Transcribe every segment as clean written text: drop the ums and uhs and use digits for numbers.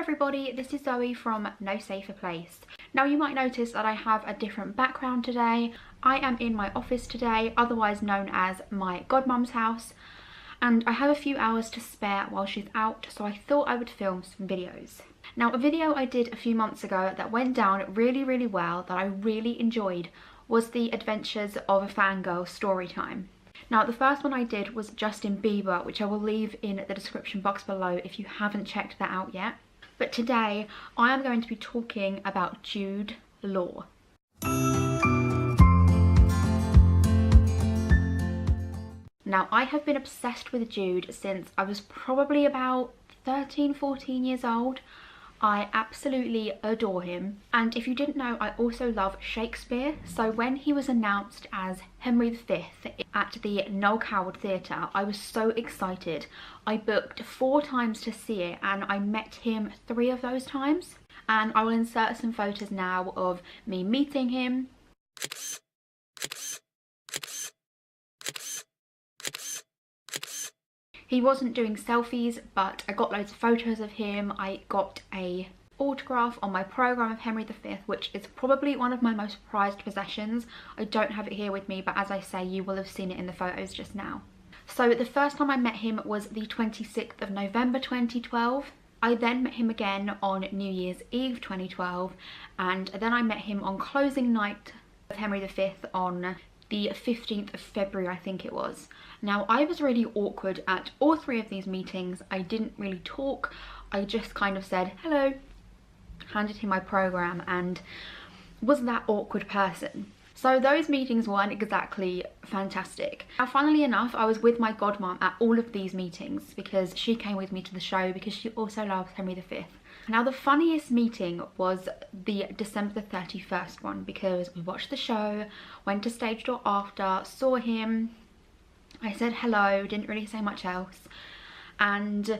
everybody, this is Zoe from No Safer Place. Now you might notice that I have a different background today. I am in my office today, otherwise known as my godmum's house, and I have a few hours to spare while she's out, so I thought I would film some videos. Now a video I did a few months ago that went down really well, that I really enjoyed, was the adventures of a fangirl story time. Now the first one I did was Justin Bieber, which I will leave in the description box below if you haven't checked that out yet. But today I am going to be talking about Jude Law. Now I have been obsessed with Jude since I was probably about 13-14 years old. I absolutely adore him, and if you didn't know, I also love Shakespeare. So when he was announced as Henry V at the Noel Coward Theatre, I was so excited. I booked 4 times to see it and I met him 3 of those times, and I will insert some photos now of me meeting him. He wasn't doing selfies, but I got loads of photos of him. I got a autograph on my programme of Henry V, which is probably one of my most prized possessions. I don't have it here with me, but as I say, you will have seen it in the photos just now. So the first time I met him was the 26th of November 2012. I then met him again on New Year's Eve 2012, and then I met him on closing night of Henry V on the 15th of February, I think it was. Now I was really awkward at all 3 of these meetings. I didn't really talk, I just kind of said hello, handed him my programme, and was that awkward person. So those meetings weren't exactly fantastic. Now funnily enough, I was with my godmom at all of these meetings because she came with me to the show because she also loves Henry V. Now the funniest meeting was the December the 31st one, because we watched the show, went to stage door after, saw him, I said hello, didn't really say much else, and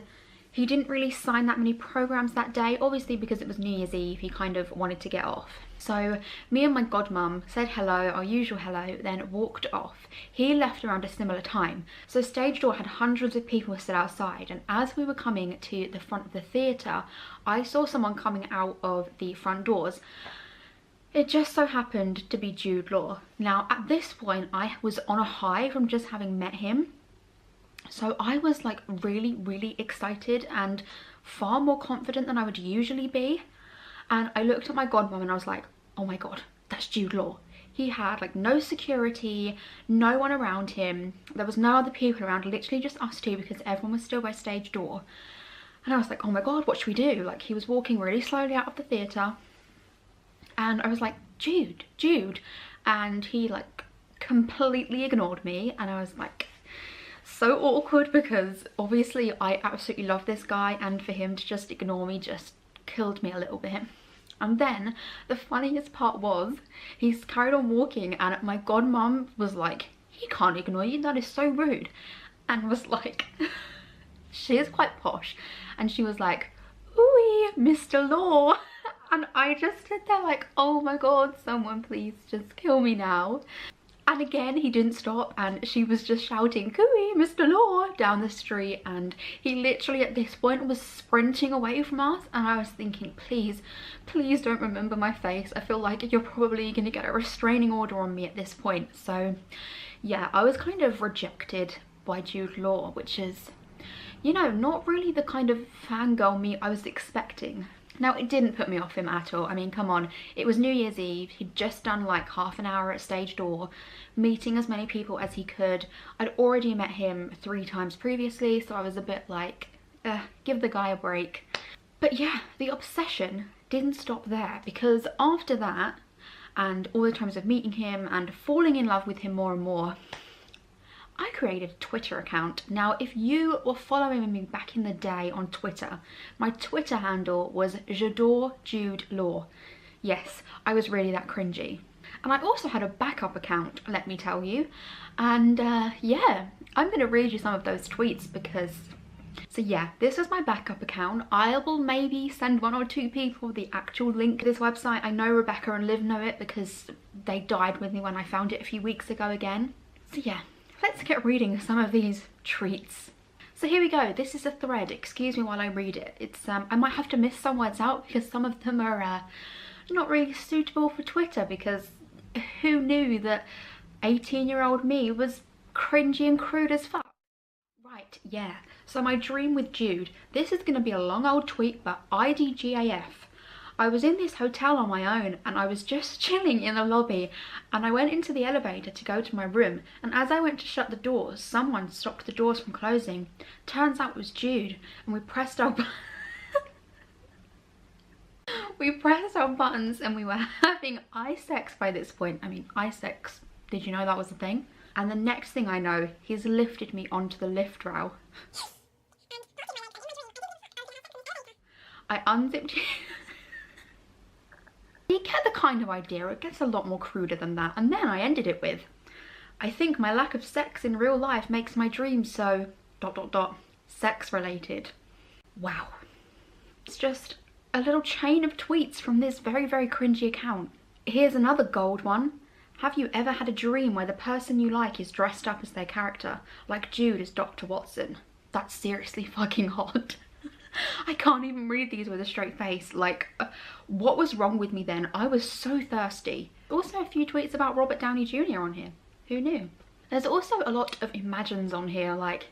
he didn't really sign that many programs that day, obviously because it was New Year's Eve. He kind of wanted to get off. So me and my godmum said hello, our usual hello, then walked off. He left around a similar time. So stage door had hundreds of people stood outside, and as we were coming to the front of the theatre, I saw someone coming out of the front doors. It just so happened to be Jude Law. Now at this point I was on a high from just having met him. So I was like really excited and far more confident than I would usually be. And I looked at my godmom and I was like, oh my god, that's Jude Law. He had like no security, no one around him. There was no other people around, literally just us 2 because everyone was still by stage door. And I was like, oh my god, what should we do? Like, he was walking really slowly out of the theatre. And I was like, Jude, Jude. And he like completely ignored me, and I was like so awkward because obviously I absolutely love this guy, and for him to just ignore me just killed me a little bit. And then the funniest part was he's carried on walking, and my godmom was like, he can't ignore you, that is so rude. And was like, she is quite posh, and she was like, ooh, Mr. Law. And I just stood there like, oh my god, someone please just kill me now. And again, he didn't stop, and she was just shouting, cooey, Mr. Law, down the street, and he literally at this point was sprinting away from us, and I was thinking, please don't remember my face. I feel like you're probably gonna get a restraining order on me at this point. So yeah, I was kind of rejected by Jude Law, which is, you know, not really the kind of fangirl me I was expecting. Now it didn't put me off him at all. I mean, come on, it was New Year's Eve. He'd just done like half an hour at stage door, meeting as many people as he could. I'd already met him 3 times previously, so I was a bit like, give the guy a break. But yeah, the obsession didn't stop there, because after that, and all the times of meeting him and falling in love with him more and more, I created a Twitter account. Now, if you were following me back in the day on Twitter, my Twitter handle was J'adore Jude Law. Yes, I was really that cringy. And I also had a backup account, let me tell you. And yeah, I'm gonna read you some of those tweets because... So yeah, this is my backup account. I will maybe send 1 or 2 people the actual link to this website. I know Rebecca and Liv know it because they died with me when I found it a few weeks ago again. So yeah. Let's get reading some of these treats. So here we go. This is a thread. Excuse me while I read it. It's I might have to miss some words out because some of them are not really suitable for Twitter, because who knew that 18-year-old me was cringy and crude as fuck. Right, yeah. So my dream with Jude. This is going to be a long old tweet, but IDGAF. I was in this hotel on my own and I was just chilling in the lobby, and I went into the elevator to go to my room, and as I went to shut the doors, someone stopped the doors from closing. Turns out it was Jude, and we pressed our we pressed our buttons and we were having eye sex by this point. I mean, eye sex, did you know that was a thing? And the next thing I know, he's lifted me onto the lift rail. I unzipped You get the kind of idea. It gets a lot more cruder than that. And then I ended it with, I think my lack of sex in real life makes my dreams so ... sex related. Wow. It's just a little chain of tweets from this very, very cringy account. Here's another gold one. Have you ever had a dream where the person you like is dressed up as their character, like Jude as Dr. Watson? That's seriously fucking hot. I can't even read these with a straight face. Like, what was wrong with me then? I was so thirsty. Also a few tweets about Robert Downey Jr. on here. Who knew? There's also a lot of imagines on here, like,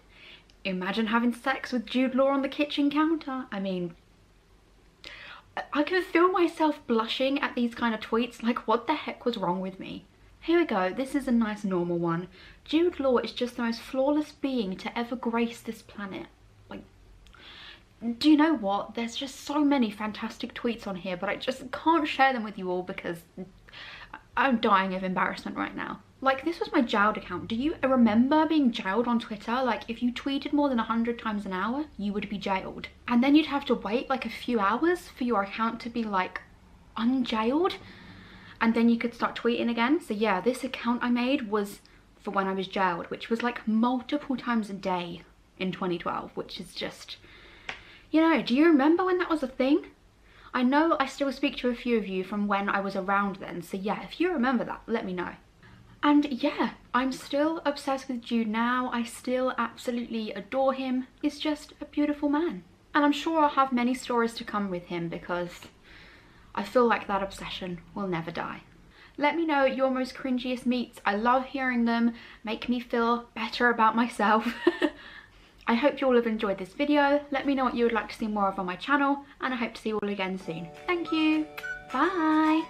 imagine having sex with Jude Law on the kitchen counter. I mean, I can feel myself blushing at these kind of tweets. Like, what the heck was wrong with me? Here we go. This is a nice normal one. Jude Law is just the most flawless being to ever grace this planet. Like, do you know what? There's just so many fantastic tweets on here, but I just can't share them with you all because I'm dying of embarrassment right now. Like, this was my jailed account. Do you remember being jailed on Twitter? Like, if you tweeted more than 100 times an hour, you would be jailed. And then you'd have to wait like a few hours for your account to be like unjailed. And then you could start tweeting again. So yeah, this account I made was for when I was jailed, which was like multiple times a day in 2012, which is just, you know, do you remember when that was a thing? I know I still speak to a few of you from when I was around then. So yeah, if you remember that, let me know. And yeah, I'm still obsessed with Jude now. I still absolutely adore him. He's just a beautiful man. And I'm sure I'll have many stories to come with him because I feel like that obsession will never die. Let me know your most cringiest meets. I love hearing them. Make me feel better about myself. I hope you all have enjoyed this video. Let me know what you would like to see more of on my channel, and I hope to see you all again soon. Thank you. Bye.